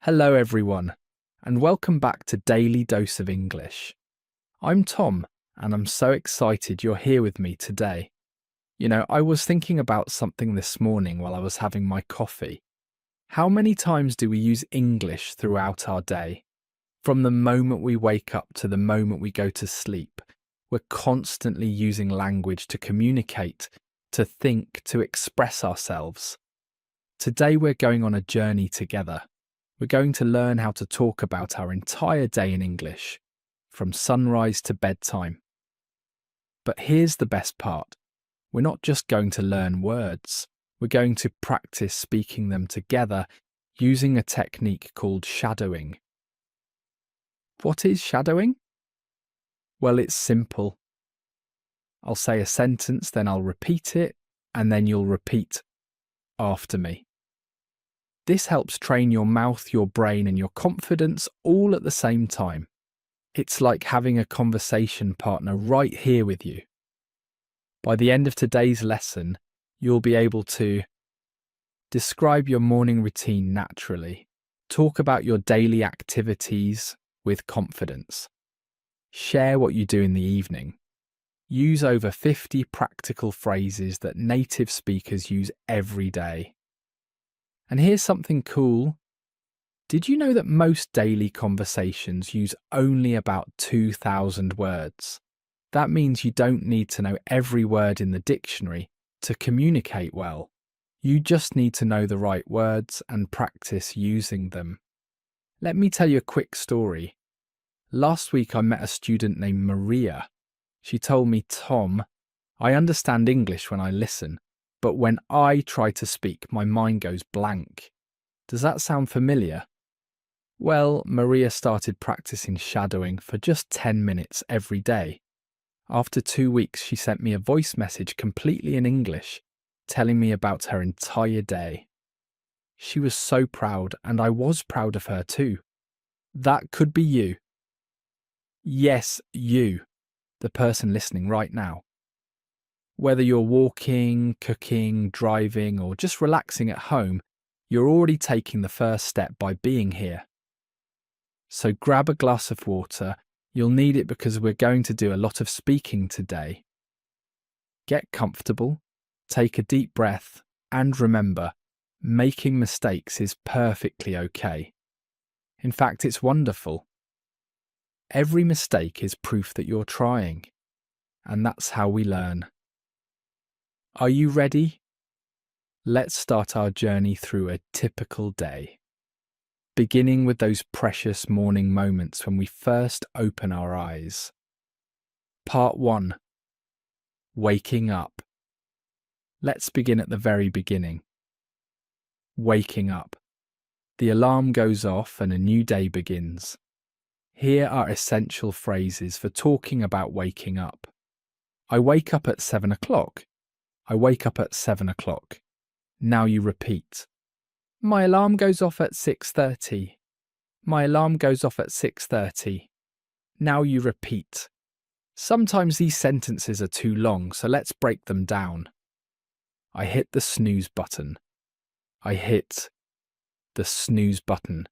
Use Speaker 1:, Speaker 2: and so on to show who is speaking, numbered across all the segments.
Speaker 1: Hello, everyone, and welcome back to Daily Dose of English. I'm Tom, and I'm so excited you're here with me today. I was thinking about something this morning while I was having my coffee. How many times do we use English throughout our day? From the moment we wake up to the moment we go to sleep, we're constantly using language to communicate, to think, to express ourselves. Today we're going on a journey together. We're going to learn how to talk about our entire day in English, from sunrise to bedtime. But here's the best part. We're not just going to learn words. We're going to practice speaking them together using a technique called shadowing. What is shadowing? Well, it's simple. I'll say a sentence, then I'll repeat it, and then you'll repeat after me. This helps train your mouth, your brain, and your confidence all at the same time. It's like having a conversation partner right here with you. By the end of today's lesson, you'll be able to describe your morning routine naturally, talk about your daily activities with confidence, share what you do in the evening, use over 50 practical phrases that native speakers use every day. And here's something cool. Did you know that most daily conversations use only about 2,000 words? That means you don't need to know every word in the dictionary to communicate well. You just need to know the right words and practice using them. Let me tell you a quick story. Last week I met a student named Maria. She told me, Tom, I understand English when I listen, but when I try to speak, my mind goes blank. Does that sound familiar? Well, Maria started practicing shadowing for just 10 minutes every day. After 2 weeks, she sent me a voice message completely in English, telling me about her entire day. She was so proud, and I was proud of her too. That could be you. Yes, you, the person listening right now. Whether you're walking, cooking, driving, or just relaxing at home, you're already taking the first step by being here. So grab a glass of water. You'll need it because we're going to do a lot of speaking today. Get comfortable, take a deep breath, and remember, making mistakes is perfectly okay. In fact, it's wonderful. Every mistake is proof that you're trying, and that's how we learn. Are you ready? Let's start our journey through a typical day, beginning with those precious morning moments when we first open our eyes. Part 1. Waking up. Let's begin at the very beginning. Waking up. The alarm goes off and a new day begins. Here are essential phrases for talking about waking up. I wake up at 7 o'clock. I wake up at 7 o'clock. Now you repeat. My alarm goes off at 6:30. My alarm goes off at 6:30. Now you repeat. Sometimes these sentences are too long, so let's break them down. I hit the snooze button. I hit the snooze button.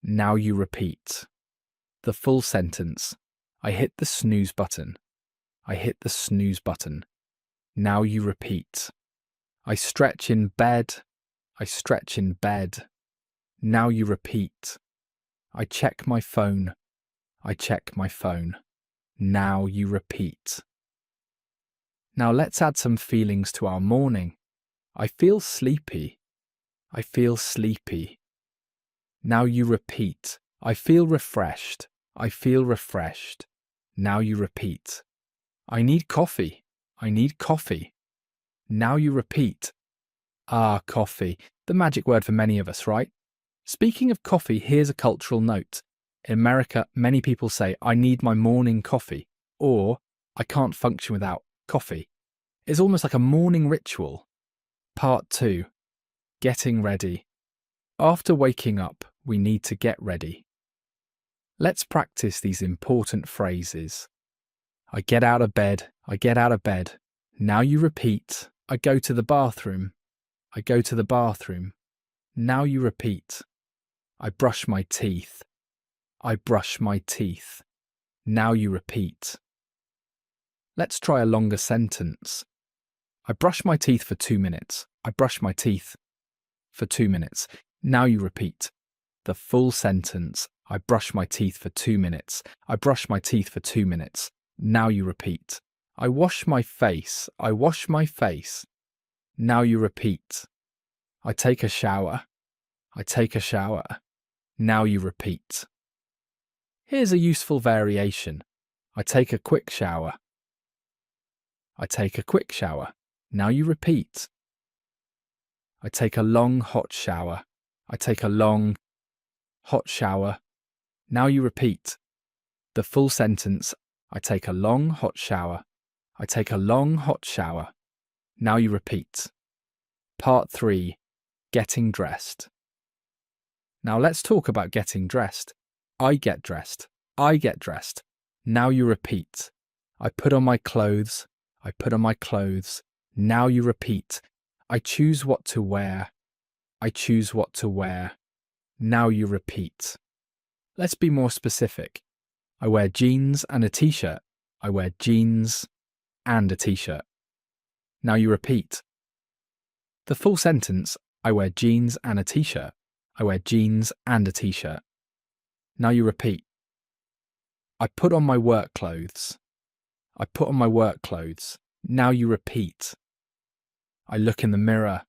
Speaker 1: Now you repeat. The full sentence. I hit the snooze button. I hit the snooze button. Now you repeat. I stretch in bed. I stretch in bed. Now you repeat. I check my phone. I check my phone. Now you repeat. Now let's add some feelings to our morning. I feel sleepy. I feel sleepy. Now you repeat. I feel refreshed. I feel refreshed. Now you repeat. I need coffee. I need coffee. Now you repeat. Ah, coffee. The magic word for many of us, right? Speaking of coffee, here's a cultural note. In America, many people say, I need my morning coffee, or I can't function without coffee. It's almost like a morning ritual. Part 2. Getting ready. After waking up, we need to get ready. Let's practice these important phrases. I get out of bed. I get out of bed. Now you repeat. I go to the bathroom. I go to the bathroom. Now you repeat. I brush my teeth. I brush my teeth. Now you repeat. Let's try a longer sentence. I brush my teeth for 2 minutes. I brush my teeth for 2 minutes. Now you repeat. The full sentence. I brush my teeth for 2 minutes. I brush my teeth for 2 minutes. Now you repeat. I wash my face. I wash my face. Now you repeat. I take a shower. I take a shower. Now you repeat. Here's a useful variation. I take a quick shower. I take a quick shower. Now you repeat. I take a long hot shower. I take a long hot shower. Now you repeat. The full sentence. I take a long hot shower. I take a long hot shower. Now you repeat. Part 3. Getting dressed. Now let's talk about getting dressed. I get dressed. I get dressed. Now you repeat. I put on my clothes. I put on my clothes. Now you repeat. I choose what to wear. I choose what to wear. Now you repeat. Let's be more specific. I wear jeans and a t-shirt. I wear jeans and a t-shirt. Now you repeat. The full sentence. I wear jeans and a t-shirt. I wear jeans and a t-shirt. Now you repeat. I put on my work clothes. I put on my work clothes. Now you repeat. I look in the mirror.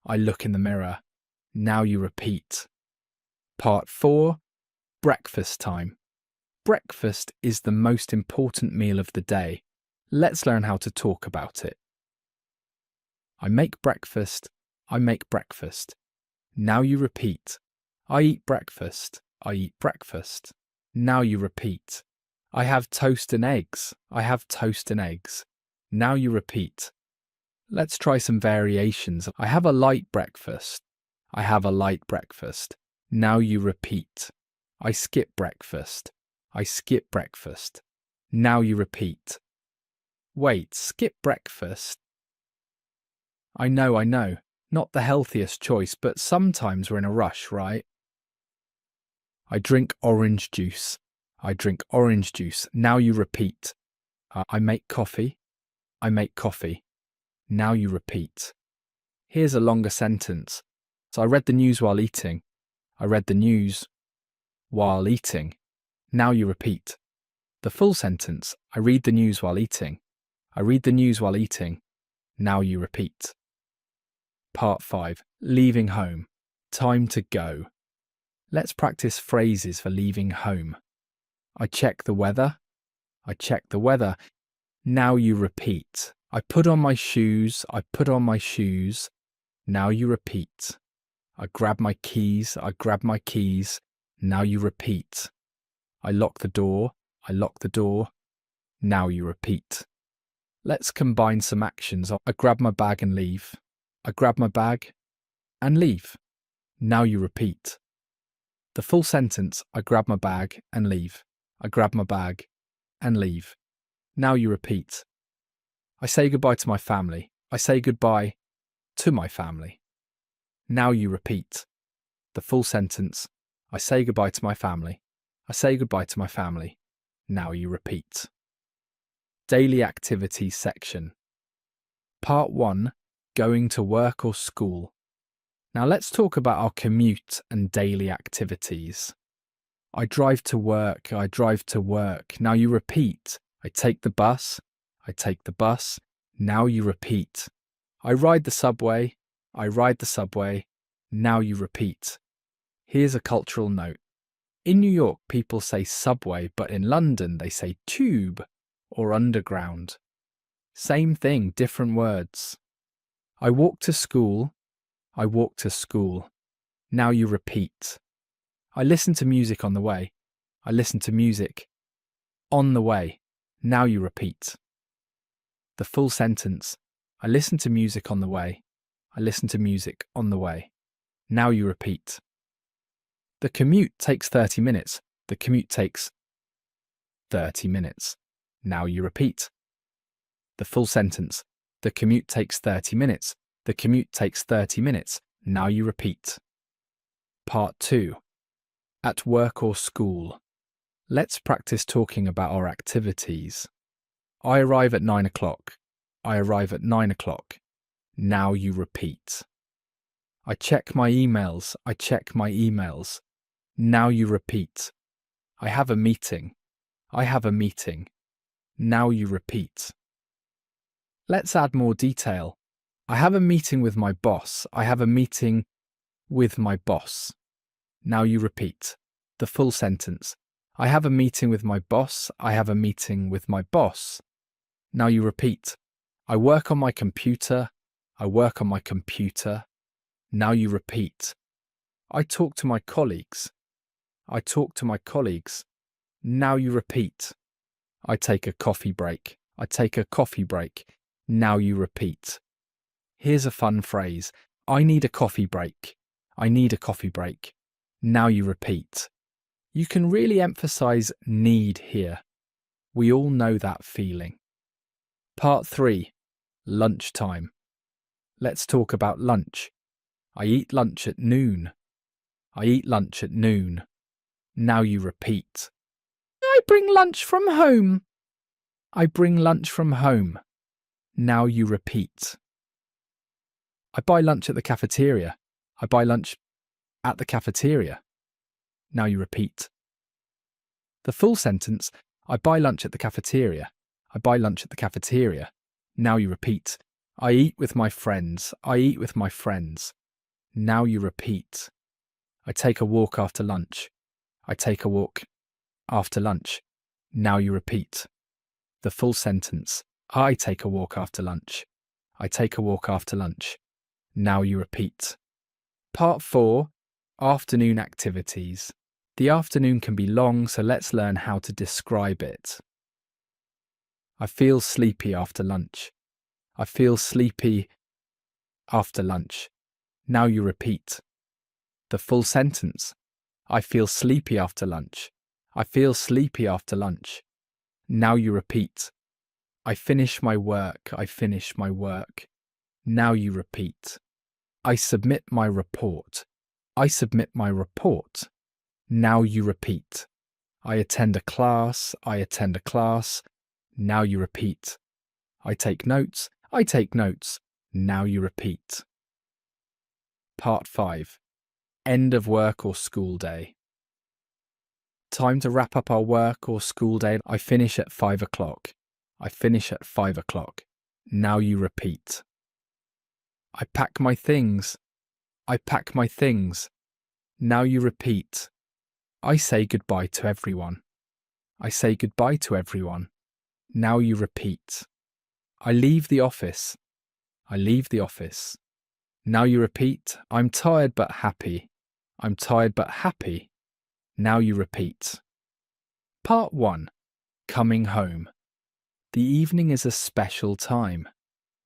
Speaker 1: I look in the mirror. Now you repeat. Part 4. Breakfast time. Breakfast is the most important meal of the day. Let's learn how to talk about it. I make breakfast. I make breakfast. Now you repeat. I eat breakfast. I eat breakfast. Now you repeat. I have toast and eggs. I have toast and eggs. Now you repeat. Let's try some variations. I have a light breakfast. I have a light breakfast. Now you repeat. I skip breakfast. I skip breakfast. Now you repeat. Wait, skip breakfast? I know. Not the healthiest choice, but sometimes we're in a rush, right? I drink orange juice. I drink orange juice. Now you repeat. I make coffee. I make coffee. Now you repeat. Here's a longer sentence. So I read the news while eating. I read the news while eating. Now you repeat. The full sentence. I read the news while eating. I read the news while eating. Now you repeat. Part 5. Leaving home. Time to go. Let's practice phrases for leaving home. I check the weather. I check the weather. Now you repeat. I put on my shoes. I put on my shoes. Now you repeat. I grab my keys. I grab my keys. Now you repeat. I lock the door. I lock the door. Now you repeat. Let's combine some actions. I grab my bag and leave. I grab my bag and leave. Now you repeat. The full sentence. I grab my bag and leave. I grab my bag and leave. Now you repeat. I say goodbye to my family. I say goodbye to my family. Now you repeat. The full sentence. I say goodbye to my family. I say goodbye to my family. Now you repeat. Daily activities section. Part 1. Going to work or school. Now let's talk about our commute and daily activities. I drive to work. I drive to work. Now you repeat. I take the bus. I take the bus. Now you repeat. I ride the subway. I ride the subway. Now you repeat. Here's a cultural note. In New York, people say subway, but in London, they say tube or underground. Same thing, different words. I walk to school. I walk to school. Now you repeat. I listen to music on the way. I listen to music on the way. Now you repeat. The full sentence. I listen to music on the way. I listen to music on the way. Now you repeat. The commute takes 30 minutes. The commute takes 30 minutes. Now you repeat. The full sentence. The commute takes 30 minutes. The commute takes 30 minutes. Now you repeat. Part 2. At work or school. Let's practice talking about our activities. I arrive at 9 o'clock. I arrive at 9 o'clock. Now you repeat. I check my emails. I check my emails. Now you repeat. I have a meeting. I have a meeting. Now you repeat. Let's add more detail. I have a meeting with my boss. I have a meeting with my boss. Now you repeat. The full sentence. I have a meeting with my boss. I have a meeting with my boss. Now you repeat. I work on my computer. I work on my computer. Now you repeat. I talk to my colleagues. I talk to my colleagues. Now you repeat. I take a coffee break. I take a coffee break. Now you repeat. Here's a fun phrase. I need a coffee break. I need a coffee break. Now you repeat. You can really emphasize need here. We all know that feeling. Part 3. Lunchtime. Let's talk about lunch. I eat lunch at noon. I eat lunch at noon. Now you repeat. I bring lunch from home. I bring lunch from home. Now you repeat. I buy lunch at the cafeteria. I buy lunch at the cafeteria. Now you repeat. The full sentence. I buy lunch at the cafeteria. I buy lunch at the cafeteria. Now you repeat. I eat with my friends. I eat with my friends. Now you repeat. I take a walk after lunch. I take a walk after lunch. Now you repeat. The full sentence. I take a walk after lunch. I take a walk after lunch. Now you repeat. Part 4. Afternoon activities. The afternoon can be long, so let's learn how to describe it. I feel sleepy after lunch. I feel sleepy after lunch. Now you repeat. The full sentence. I feel sleepy after lunch. I feel sleepy after lunch. Now you repeat. I finish my work. I finish my work. Now you repeat. I submit my report. I submit my report. Now you repeat. I attend a class. I attend a class. Now you repeat. I take notes. I take notes. Now you repeat. Part 5. End of work or school day. Time to wrap up our work or school day. I finish at 5 o'clock. I finish at 5 o'clock. Now you repeat. I pack my things. I pack my things. Now you repeat. I say goodbye to everyone. I say goodbye to everyone. Now you repeat. I leave the office. I leave the office. Now you repeat. I'm tired but happy. I'm tired but happy. Now you repeat. Part 1. Coming home. The evening is a special time.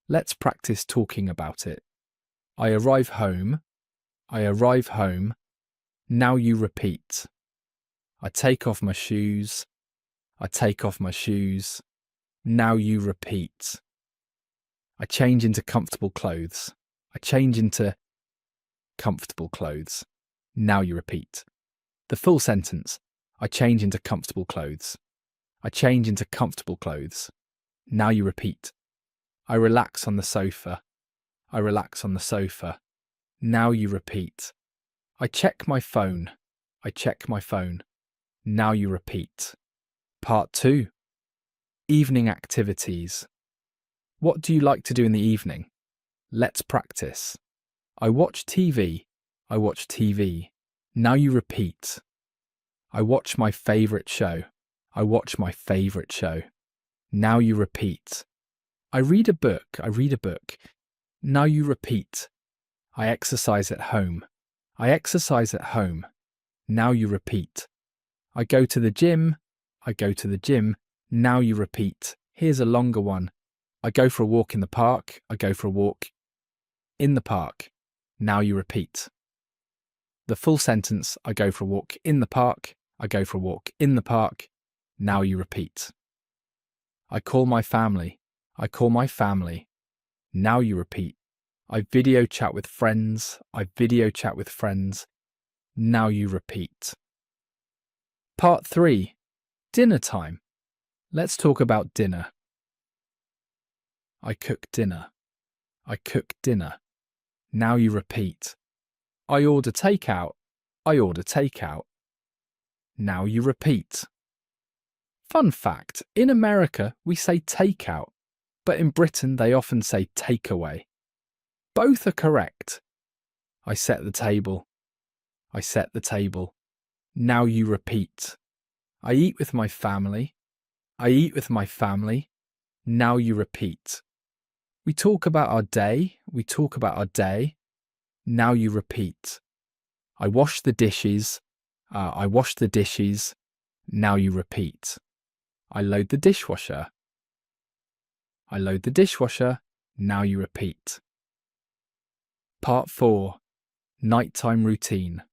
Speaker 1: Let's practice talking about it. I arrive home. I arrive home. Now you repeat. I take off my shoes. I take off my shoes. Now you repeat. I change into comfortable clothes. I change into comfortable clothes. Now you repeat. The full sentence. I change into comfortable clothes. I change into comfortable clothes. Now you repeat. I relax on the sofa. I relax on the sofa. Now you repeat. I check my phone. I check my phone. Now you repeat. Part 2. Evening activities. What do you like to do in the evening? Let's practice. I watch TV. I watch TV. Now you repeat. I watch my favourite show. I watch my favourite show. Now you repeat. I read a book. I read a book. Now you repeat. I exercise at home. I exercise at home. Now you repeat. I go to the gym. I go to the gym. Now you repeat. Here's a longer one. I go for a walk in the park. I go for a walk in the park. Now you repeat. The full sentence. I go for a walk in the park. I go for a walk in the park. Now you repeat. I call my family. I call my family. Now you repeat. I video chat with friends. I video chat with friends. Now you repeat. Part 3. Dinner time. Let's talk about dinner. I cook dinner. I cook dinner. Now you repeat. I order takeout. I order takeout. Now you repeat. Fun fact, in America we say takeout, but in Britain they often say takeaway. Both are correct. I set the table. I set the table. Now you repeat. I eat with my family. I eat with my family. Now you repeat. We talk about our day. We talk about our day. Now you repeat. I wash the dishes. I wash the dishes. Now you repeat. I load the dishwasher. I load the dishwasher. Now you repeat. Part 4. Nighttime routine.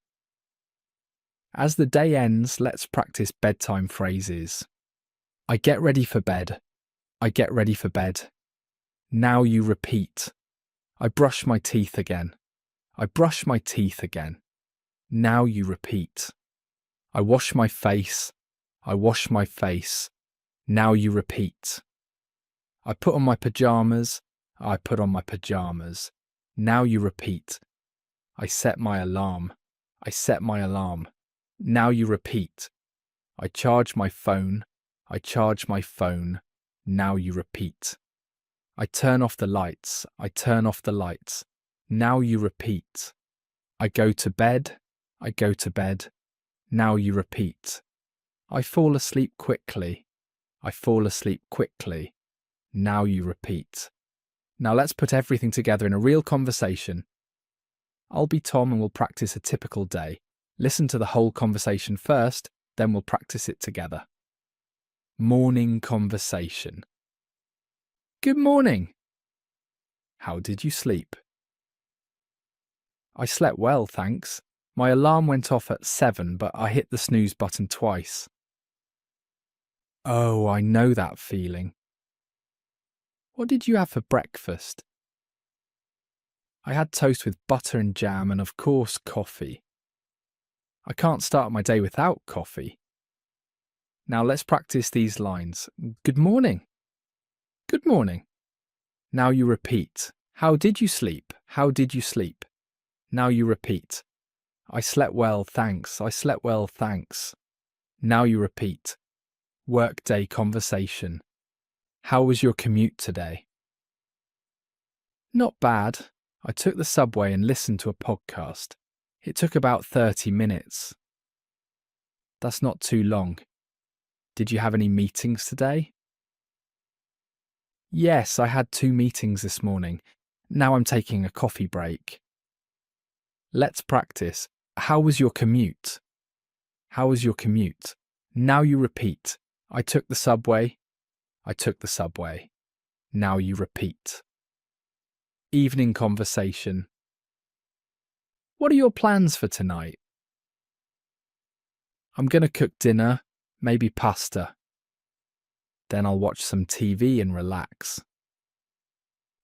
Speaker 1: As the day ends, let's practice bedtime phrases. I get ready for bed. I get ready for bed. Now you repeat. I brush my teeth again. I brush my teeth again. Now you repeat. I wash my face. I wash my face. Now you repeat. I put on my pajamas. I put on my pajamas. Now you repeat. I set my alarm. I set my alarm. Now you repeat. I charge my phone. I charge my phone. Now you repeat. I turn off the lights. I turn off the lights. Now you repeat. I go to bed. I go to bed. Now you repeat. I fall asleep quickly. I fall asleep quickly. Now you repeat. Now let's put everything together in a real conversation. I'll be Tom and we'll practice a typical day. Listen to the whole conversation first, then we'll practice it together. Morning conversation. Good morning. How did you sleep? I slept well, thanks. My alarm went off at 7, but I hit the snooze button twice. Oh, I know that feeling. What did you have for breakfast? I had toast with butter and jam and, of course, coffee. I can't start my day without coffee. Now let's practice these lines. Good morning. Good morning. Now you repeat. How did you sleep? How did you sleep? Now you repeat. I slept well, thanks. I slept well, thanks. Now you repeat. Workday conversation. How was your commute today? Not bad. I took the subway and listened to a podcast. It took about 30 minutes. That's not too long. Did you have any meetings today? Yes, I had 2 meetings this morning. Now I'm taking a coffee break. Let's practice. How was your commute? How was your commute? Now you repeat. I took the subway. I took the subway. Now you repeat. Evening conversation. What are your plans for tonight? I'm going to cook dinner, maybe pasta. Then I'll watch some TV and relax.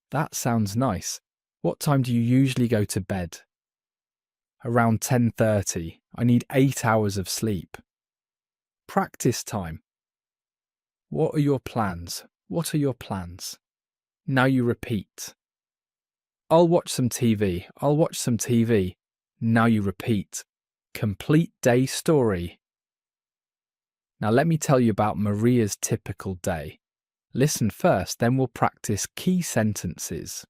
Speaker 1: That sounds nice. What time do you usually go to bed? Around 10:30. I need 8 hours of sleep. Practice time. What are your plans? What are your plans? Now you repeat. I'll watch some TV. I'll watch some TV. Now you repeat. Complete day story. Now let me tell you about Maria's typical day. Listen first, then we'll practice key sentences.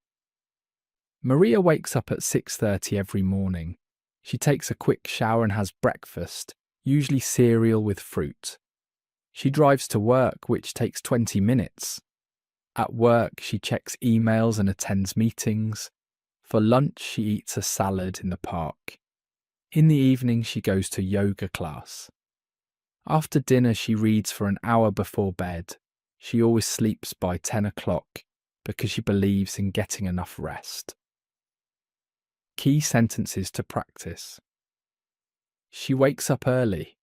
Speaker 1: Maria wakes up at 6:30 every morning. She takes a quick shower and has breakfast, usually cereal with fruit. She drives to work, which takes 20 minutes. At work, she checks emails and attends meetings. For lunch, she eats a salad in the park. In the evening, she goes to yoga class. After dinner, she reads for an hour before bed. She always sleeps by 10 o'clock because she believes in getting enough rest. Key sentences to practice. She wakes up early.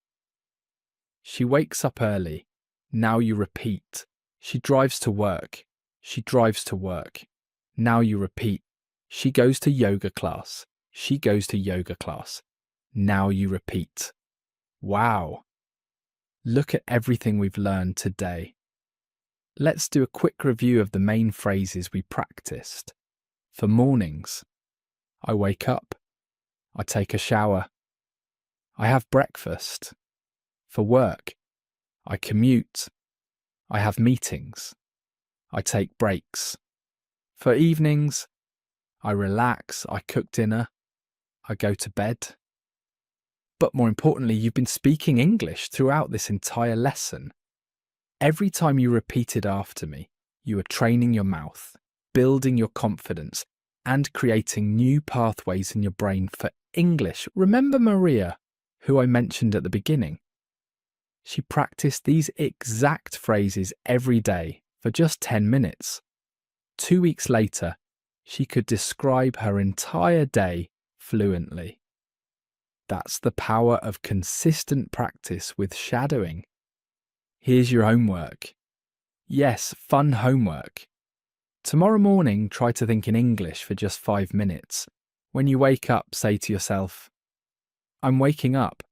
Speaker 1: She wakes up early. Now you repeat. She drives to work. She drives to work. Now you repeat. She goes to yoga class. She goes to yoga class. Now you repeat. Wow. Look at everything we've learned today. Let's do a quick review of the main phrases we practiced. For mornings, I wake up. I take a shower. I have breakfast. For work, I commute. I have meetings. I take breaks. For evenings, I relax. I cook dinner. I go to bed. But more importantly, you've been speaking English throughout this entire lesson. Every time you repeated after me, you are training your mouth, building your confidence, and creating new pathways in your brain for English. Remember Maria, who I mentioned at the beginning? She practiced these exact phrases every day for just 10 minutes. 2 weeks later, she could describe her entire day fluently. That's the power of consistent practice with shadowing. Here's your homework. Yes, fun homework. Tomorrow morning, try to think in English for just 5 minutes. When you wake up, say to yourself, I'm waking up.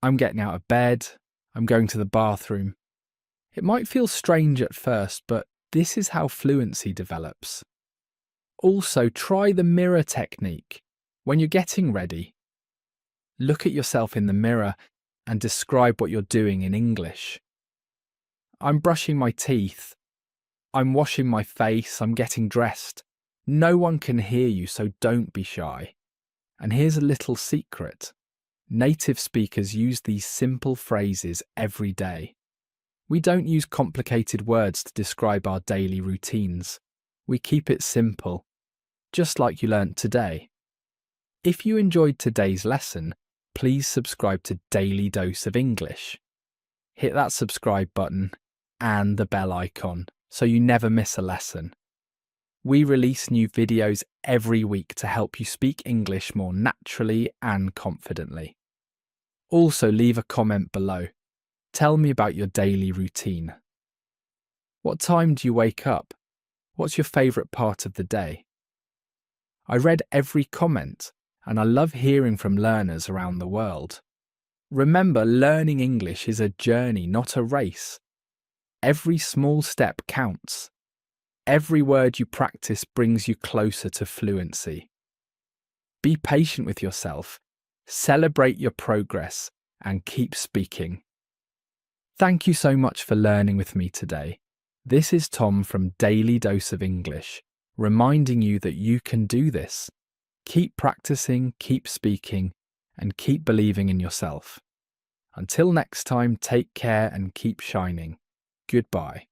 Speaker 1: I'm getting out of bed. I'm going to the bathroom. It might feel strange at first, but this is how fluency develops. Also, try the mirror technique. When you're getting ready, look at yourself in the mirror and describe what you're doing in English. I'm brushing my teeth. I'm washing my face. I'm getting dressed. No one can hear you, so don't be shy. And here's a little secret. Native speakers use these simple phrases every day. We don't use complicated words to describe our daily routines. We keep it simple, just like you learnt today. If you enjoyed today's lesson, please subscribe to Daily Dose of English. Hit that subscribe button and the bell icon so you never miss a lesson. We release new videos every week to help you speak English more naturally and confidently. Also, leave a comment below. Tell me about your daily routine. What time do you wake up? What's your favourite part of the day? I read every comment, and I love hearing from learners around the world. Remember, learning English is a journey, not a race. Every small step counts. Every word you practice brings you closer to fluency. Be patient with yourself, celebrate your progress, and keep speaking. Thank you so much for learning with me today. This is Tom from Daily Dose of English, reminding you that you can do this. Keep practicing, keep speaking, and keep believing in yourself. Until next time, take care and keep shining. Goodbye.